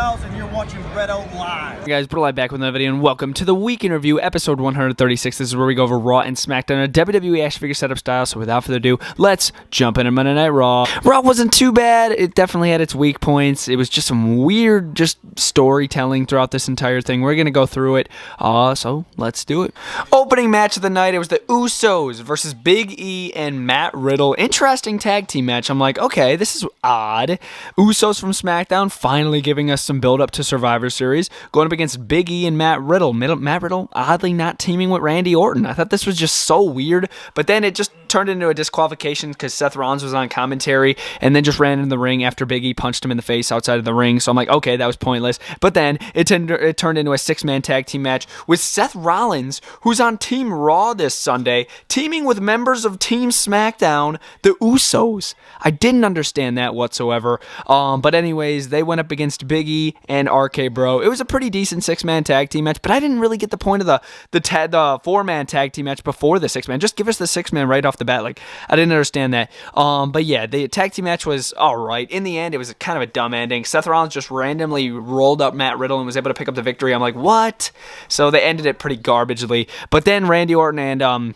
Styles, and you're watching BrettO Live. Hey guys, BrettO Live back with another video, and welcome to the Week in Review, episode 136. This is where we go over Raw and SmackDown, a WWE action figure setup style. So without further ado, let's jump into Monday Night Raw. Raw wasn't too bad. It definitely had its weak points. It was just some weird storytelling throughout this entire thing. We're going to go through it, so let's do it. Opening match of the night, it was the Usos versus Big E and Matt Riddle. Interesting tag team match. I'm like, okay, this is odd. Usos from SmackDown finally giving us some build up to Survivor Series, going up against Big E and Matt Riddle. Matt Riddle oddly not teaming with Randy Orton. I thought this was just so weird, but then it just turned into a disqualification because Seth Rollins was on commentary and then just ran in the ring after Big E punched him in the face outside of the ring. So I'm like, okay, that was pointless. But then it turned into a six-man tag team match with Seth Rollins, who's on Team Raw this Sunday, teaming with members of Team SmackDown, the Usos. I didn't understand that whatsoever. But anyways, they went up against Big E and RK Bro. It was a pretty decent six-man tag team match, but I didn't really get the point of the four-man tag team match before the six-man. Just give us the six-man right off the bat. Like, I didn't understand that. But yeah, the tag team match was alright. In the end, it was kind of a dumb ending. Seth Rollins just randomly rolled up Matt Riddle and was able to pick up the victory. I'm like, what? So they ended it pretty garbagely. But then Randy Orton and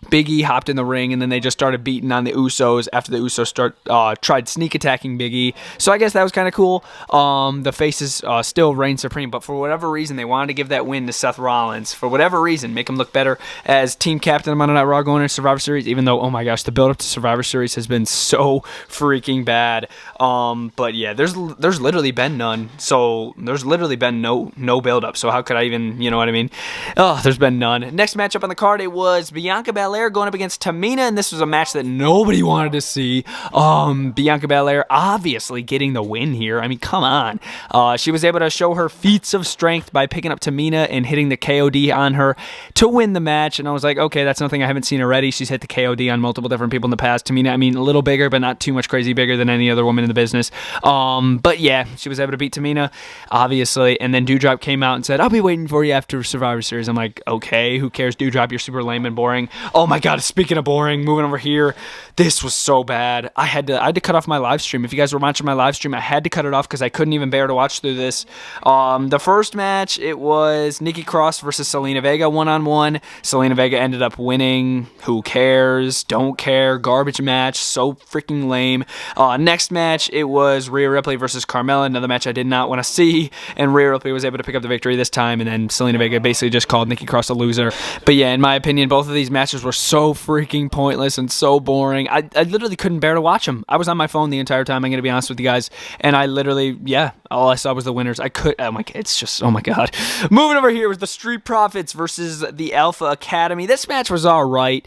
Big E hopped in the ring, and then they just started beating on the Usos after the Usos tried sneak attacking Big E. So I guess that was kind of cool. The faces still reign supreme, but for whatever reason, they wanted to give that win to Seth Rollins. For whatever reason, make him look better as team captain of Monday Night Raw going into Survivor Series, even though, oh my gosh, the build-up to Survivor Series has been so freaking bad. But yeah, there's literally been none. So there's literally been no build-up. So how could I even, you know what I mean? Oh, there's been none. Next matchup on the card, it was Bianca Belair going up against Tamina, and this was a match that nobody wanted to see. Bianca Belair obviously getting the win here. I mean, come on. She was able to show her feats of strength by picking up Tamina and hitting the KOD on her to win the match, and I was like, okay, that's nothing I haven't seen already. She's hit the KOD on multiple different people in the past. Tamina, I mean, a little bigger, but not too much crazy bigger than any other woman in the business. But yeah, she was able to beat Tamina, obviously, and then Doudrop came out and said, I'll be waiting for you after Survivor Series. I'm like, okay, who cares, Doudrop? You're super lame and boring. Oh my god, speaking of boring, moving over here, this was so bad. I had to cut off my live stream. If you guys were watching my live stream, I had to cut it off because I couldn't even bear to watch through this. The first match, it was Nikki Cross versus Selena Vega one-on-one. Selena Vega ended up winning. Who cares? Don't care. Garbage match. So freaking lame. Next match, it was Rio Ripley versus Carmel. Another match I did not want to see. And Rio Ripley was able to pick up the victory this time. And then Selena Vega basically just called Nikki Cross a loser. But yeah, in my opinion, both of these matches were so freaking pointless and so boring. I literally couldn't bear to watch them. I was on my phone the entire time, I'm going to be honest with you guys. And I literally, yeah, all I saw was the winners. It's just, oh my god. Moving over here was the Street Profits versus the Alpha Academy. This match was alright.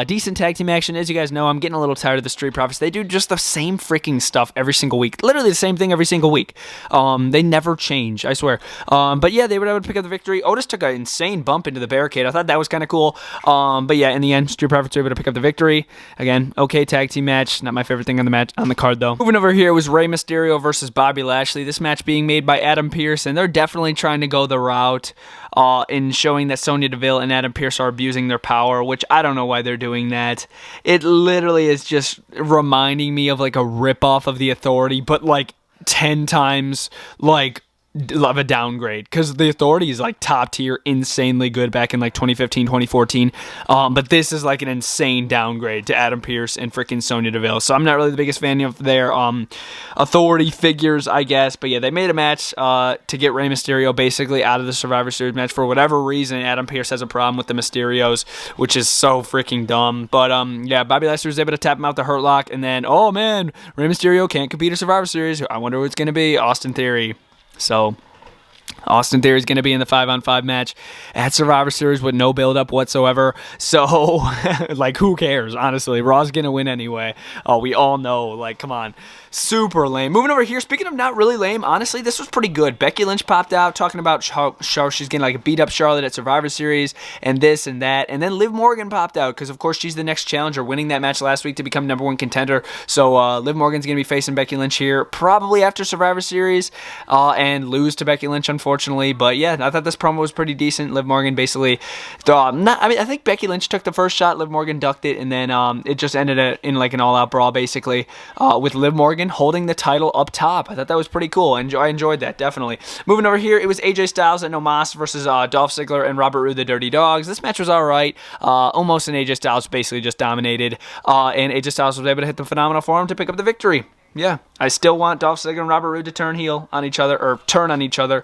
Decent tag team action. As you guys know, I'm getting a little tired of the Street Profits. They do just the same freaking stuff every single week. Literally the same thing every single week. They never change, I swear. But yeah, they were able to pick up the victory. Otis took an insane bump into the barricade. I thought that was kind of cool. But yeah, in the end, Street Profits were able to pick up the victory. Again, okay tag team match. Not my favorite thing on the card though. Moving over here was Rey Mysterio versus Bobby Lashley. This match being made by Adam Pearce, and they're definitely trying to go the route in showing that Sonya Deville and Adam Pearce are abusing their power, which I don't know why they're doing that. It literally is just reminding me of like a ripoff of The Authority, but like 10 times like of a downgrade, because the Authority is like top tier, insanely good back in like 2015, 2014. But this is like an insane downgrade to Adam Pearce and freaking Sonya Deville. So I'm not really the biggest fan of their Authority figures, I guess. But yeah, they made a match to get Rey Mysterio basically out of the Survivor Series match. For whatever reason, Adam Pearce has a problem with the Mysterios, which is so freaking dumb. But yeah, Bobby Lashley was able to tap him out the Hurt Lock, and then, oh man, Rey Mysterio can't compete in Survivor Series. I wonder who it's going to be. Austin Theory. So Austin Theory is going to be in the 5-on-5 match at Survivor Series with no build-up whatsoever. So, like, who cares, honestly? Raw's going to win anyway. Oh, we all know. Like, come on. Super lame. Moving over here, speaking of not really lame, honestly, this was pretty good. Becky Lynch popped out talking about how she's getting, like, beat up Charlotte at Survivor Series and this and that. And then Liv Morgan popped out because, of course, she's the next challenger, winning that match last week to become #1 contender. So, Liv Morgan's going to be facing Becky Lynch here, probably after Survivor Series, and lose to Becky Lynch, unfortunately. unfortunately. But yeah, I thought this promo was pretty decent. Liv Morgan basically, I think Becky Lynch took the first shot, Liv Morgan ducked it, and then it just ended in like an all-out brawl basically, with Liv Morgan holding the title up top. I thought that was pretty cool. I enjoyed that, definitely. Moving over here, it was AJ Styles and Omos versus Dolph Ziggler and Robert Roode, the Dirty Dogs. This match was alright. Almost and AJ Styles basically just dominated, and AJ Styles was able to hit the Phenomenal Forearm to pick up the victory. Yeah, I still want Dolph Ziggler and Robert Roode to turn heel on each other, or turn on each other.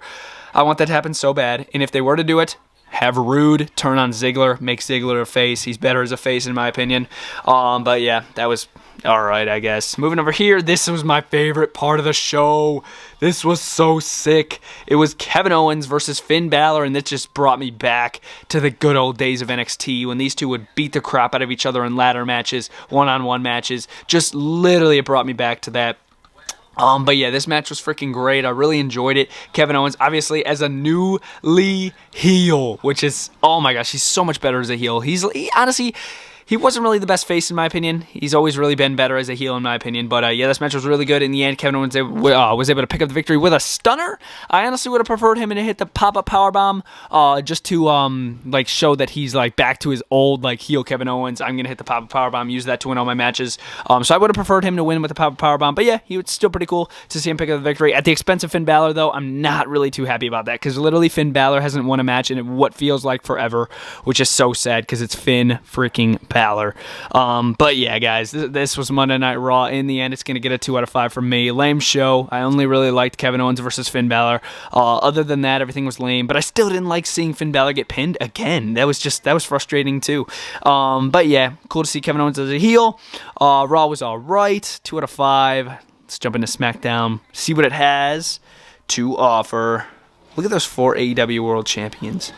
I want that to happen so bad. And if they were to do it, have Roode turn on Ziggler, make Ziggler a face. He's better as a face, in my opinion. But yeah, that was alright, I guess. Moving over here, this was my favorite part of the show. This was so sick. It was Kevin Owens versus Finn Balor, and this just brought me back to the good old days of NXT when these two would beat the crap out of each other in ladder matches, one-on-one matches. Just literally, it brought me back to that. But yeah, this match was freaking great. I really enjoyed it. Kevin Owens, obviously, as a newly heel, which is, oh my gosh, he's so much better as a heel. Honestly, he wasn't really the best face, in my opinion. He's always really been better as a heel, in my opinion. But yeah, this match was really good. In the end, Kevin Owens was able to pick up the victory with a stunner. I honestly would have preferred him to hit the pop-up powerbomb, just to like show that he's like back to his old like heel Kevin Owens. I'm gonna hit the pop-up powerbomb, use that to win all my matches. So I would have preferred him to win with the pop-up powerbomb. But yeah, he was still pretty cool to see him pick up the victory at the expense of Finn Balor. Though I'm not really too happy about that, because literally Finn Balor hasn't won a match in what feels like forever, which is so sad because it's Finn freaking Balor. But yeah, guys, this was Monday Night Raw. In the end, it's going to get a 2 out of 5 from me. Lame show. I only really liked Kevin Owens versus Finn Balor. Other than that, everything was lame. But I still didn't like seeing Finn Balor get pinned again. That was frustrating too. But yeah, cool to see Kevin Owens as a heel. Raw was alright. 2 out of 5. Let's jump into SmackDown. See what it has to offer. Look at those 4 AEW World Champions.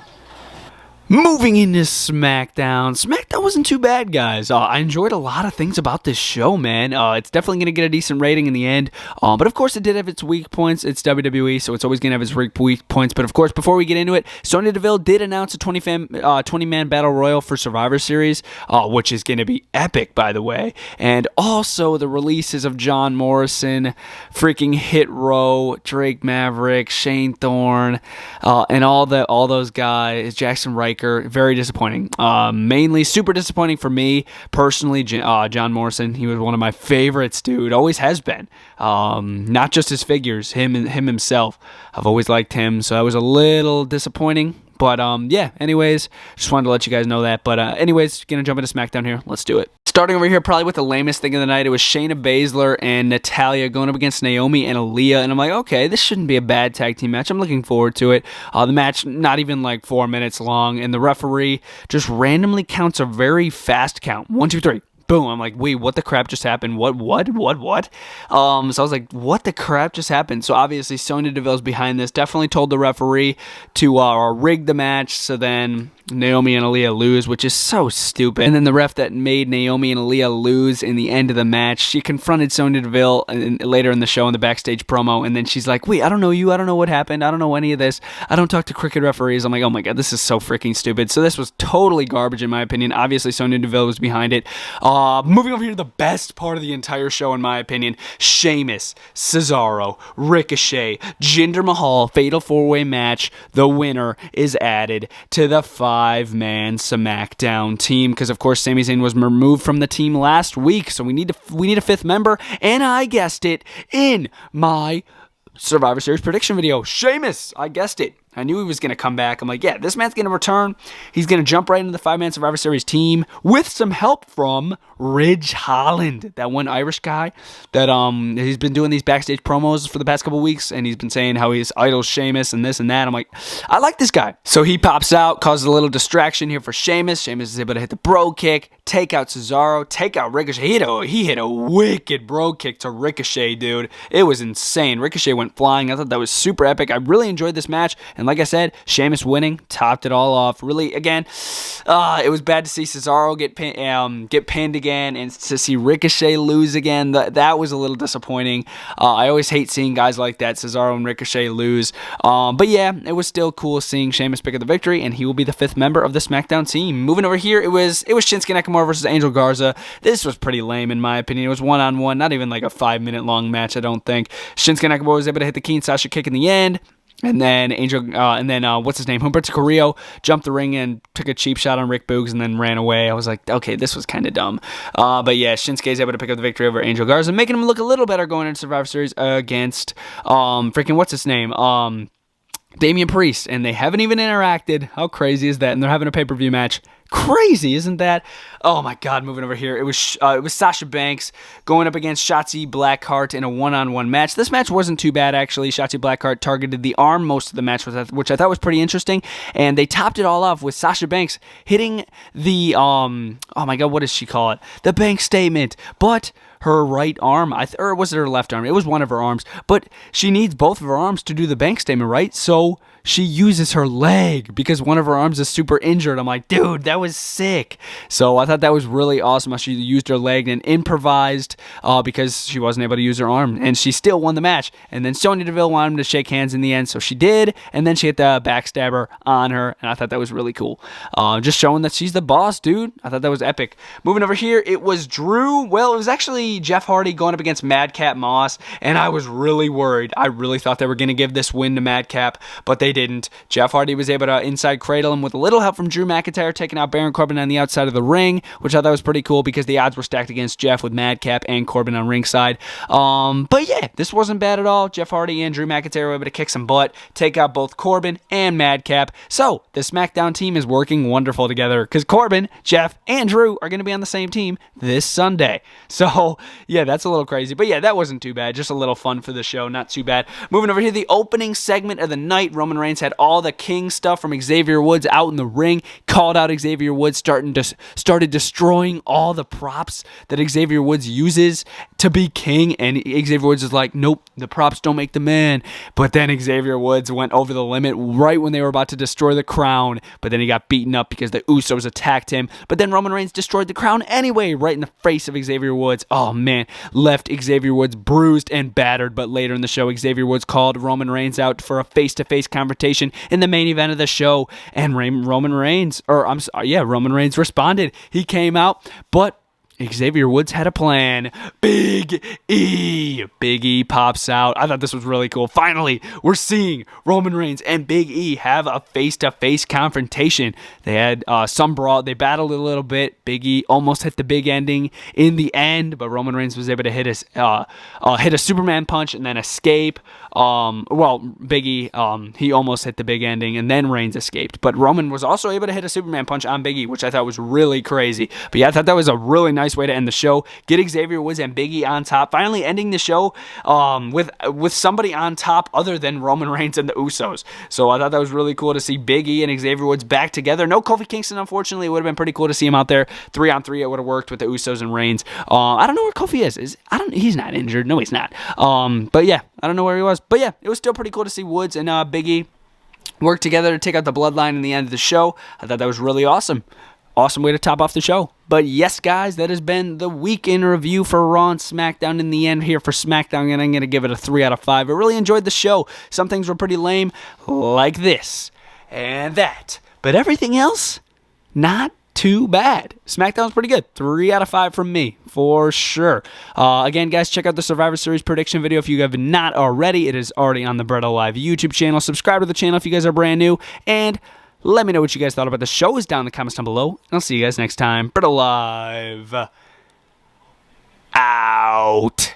Moving into SmackDown. SmackDown wasn't too bad, guys. I enjoyed a lot of things about this show, man. It's definitely going to get a decent rating in the end. But of course, it did have its weak points. It's WWE, so it's always going to have its weak points. But of course, before we get into it, Sonya Deville did announce a 20-man Battle Royal for Survivor Series, which is going to be epic, by the way. And also the releases of John Morrison, freaking Hit Row, Drake Maverick, Shane Thorne, and all those guys, Jackson Riker. Very disappointing. Mainly super disappointing for me personally. John Morrison, he was one of my favorites, dude. Always has been. Not just his figures, him himself. I've always liked him, so that was a little disappointing. But yeah, anyways, just wanted to let you guys know that. But anyways, gonna jump into SmackDown here. Let's do it. Starting over here, probably with the lamest thing of the night, it was Shayna Baszler and Natalya going up against Naomi and Aaliyah, and I'm like, okay, this shouldn't be a bad tag team match. I'm looking forward to it. The match, not even like 4 minutes long, and the referee just randomly counts a very fast count. 1, 2, 3. Boom. I'm like, wait, what the crap just happened? What? So I was like, what the crap just happened? So obviously Sonya Deville's behind this. Definitely told the referee to rig the match so then Naomi and Aaliyah lose, which is so stupid. And then the ref that made Naomi and Aaliyah lose in the end of the match, she confronted Sonya Deville later in the show in the backstage promo, and then she's like, wait, I don't know you, I don't know what happened, I don't know any of this, I don't talk to cricket referees. I'm like, oh my god, this is so freaking stupid. So this was totally garbage in my opinion. Obviously Sonya Deville was behind it. Moving over here to the best part of the entire show in my opinion, Sheamus, Cesaro, Ricochet, Jinder Mahal, Fatal 4-Way match. The winner is added to the 5-man SmackDown team, because of course Sami Zayn was removed from the team last week, so we need a 5th member, and I guessed it in my Survivor Series prediction video. Sheamus, I guessed it. I knew he was going to come back. I'm like, yeah, this man's going to return. He's going to jump right into the 5-man Survivor Series team with some help from Ridge Holland, that one Irish guy that he's been doing these backstage promos for the past couple weeks, and he's been saying how he's idol Sheamus and this and that. I'm like, I like this guy. So he pops out, causes a little distraction here for Sheamus. Sheamus is able to hit the bro kick, take out Cesaro, take out Ricochet. He hit a wicked bro kick to Ricochet, dude. It was insane. Ricochet went flying. I thought that was super epic. I really enjoyed this match. And like I said, Sheamus winning topped it all off. Really, again, it was bad to see Cesaro get pinned again and to see Ricochet lose again. That was a little disappointing. I always hate seeing guys like that, Cesaro and Ricochet, lose. But yeah, it was still cool seeing Sheamus pick up the victory, and he will be the 5th member of the SmackDown team. Moving over here, it was Schinsky Nakamura versus Angel Garza. This was pretty lame in my opinion. It was 1-on-1, not even like a 5-minute long match, I don't think. Schinsky Nakamura was able to hit the Kinshasa kick in the end. And then what's his name? Humberto Carrillo jumped the ring and took a cheap shot on Rick Boogs and then ran away. I was like, okay, this was kind of dumb. But yeah, Schinsky is able to pick up the victory over Angel Garza, making him look a little better going into Survivor Series against freaking what's his name? Damian Priest, and they haven't even interacted. How crazy is that? And they're having a pay-per-view match. Crazy, isn't that? Oh my God! Moving over here, it was Sasha Banks going up against Shotzi Blackheart in a one-on-one match. This match wasn't too bad actually. Shotzi Blackheart targeted the arm most of the match, which I thought was pretty interesting, and they topped it all off with Sasha Banks hitting the oh my God, what does she call it? The bank statement, but her right arm, or was it her left arm? It was one of her arms, but she needs both of her arms to do the bank statement, right? So she uses her leg because one of her arms is super injured. I'm like, dude, that was sick. So I thought that was really awesome how she used her leg and improvised because she wasn't able to use her arm, and she still won the match. And then Sonya Deville wanted him to shake hands in the end, so she did, and then she hit the backstabber on her, and I thought that was really cool. Just showing that she's the boss, dude. I thought that was epic. Moving over here, it was Drew. Well, it was actually Jeff Hardy going up against Madcap Moss, and I was really worried. I really thought they were going to give this win to Madcap, but they didn't. Jeff Hardy was able to inside cradle him with a little help from Drew McIntyre, taking out Baron Corbin on the outside of the ring, which I thought was pretty cool because the odds were stacked against Jeff with Madcap and Corbin on ringside. But yeah, this wasn't bad at all. Jeff Hardy and Drew McIntyre were able to kick some butt, take out both Corbin and Madcap. So the SmackDown team is working wonderful together because Corbin, Jeff, and Drew are going to be on the same team this Sunday. So yeah, that's a little crazy. But yeah, that wasn't too bad. Just a little fun for the show. Not too bad. Moving over here, the opening segment of the night, Roman Reigns had all the King stuff from Xavier Woods out in the ring, called out Xavier Woods, started destroying all the props that Xavier Woods uses to be king, and Xavier Woods is like, nope, the props don't make the man. But then Xavier Woods went over the limit right when they were about to destroy the crown, but then he got beaten up because the Usos attacked him, but then Roman Reigns destroyed the crown anyway, right in the face of Xavier Woods. Oh man, left Xavier Woods bruised and battered, but later in the show, Xavier Woods called Roman Reigns out for a face-to-face confrontation in the main event of the show, and Roman Reigns responded. He came out, but Xavier Woods had a plan. Big E pops out. I thought this was really cool. Finally, we're seeing Roman Reigns and Big E have a face-to-face confrontation. They had some brawl. They battled a little bit. Big E almost hit the big ending in the end, but Roman Reigns was able to hit a Superman punch and then escape. Big E, he almost hit the big ending, and then Reigns escaped. But Roman was also able to hit a Superman punch on Big E, which I thought was really crazy. But yeah, I thought that was a really nice way to end the show. Get Xavier Woods and Big E on top. Finally ending the show with somebody on top other than Roman Reigns and the Usos. So I thought that was really cool to see Big E and Xavier Woods back together. No Kofi Kingston, unfortunately. It would have been pretty cool to see him out there 3-on-3. It would have worked with the Usos and Reigns. I don't know where Kofi is. He's not injured. No, he's not. But yeah, I don't know where he was. But yeah, it was still pretty cool to see Woods and Big E work together to take out the Bloodline in the end of the show. I thought that was really awesome. Awesome way to top off the show. But yes, guys, that has been the week in review for Raw and SmackDown. In the end here for SmackDown, and I'm going to give it a 3 out of 5. I really enjoyed the show. Some things were pretty lame, like this and that. But everything else, not too bad. SmackDown's pretty good. 3 out of 5 from me, for sure. Again, guys, check out the Survivor Series prediction video if you have not already. It is already on the BrettO Live YouTube channel. Subscribe to the channel if you guys are brand new, and let me know what you guys thought about the shows down in the comments down below. And I'll see you guys next time. BrettO Live out.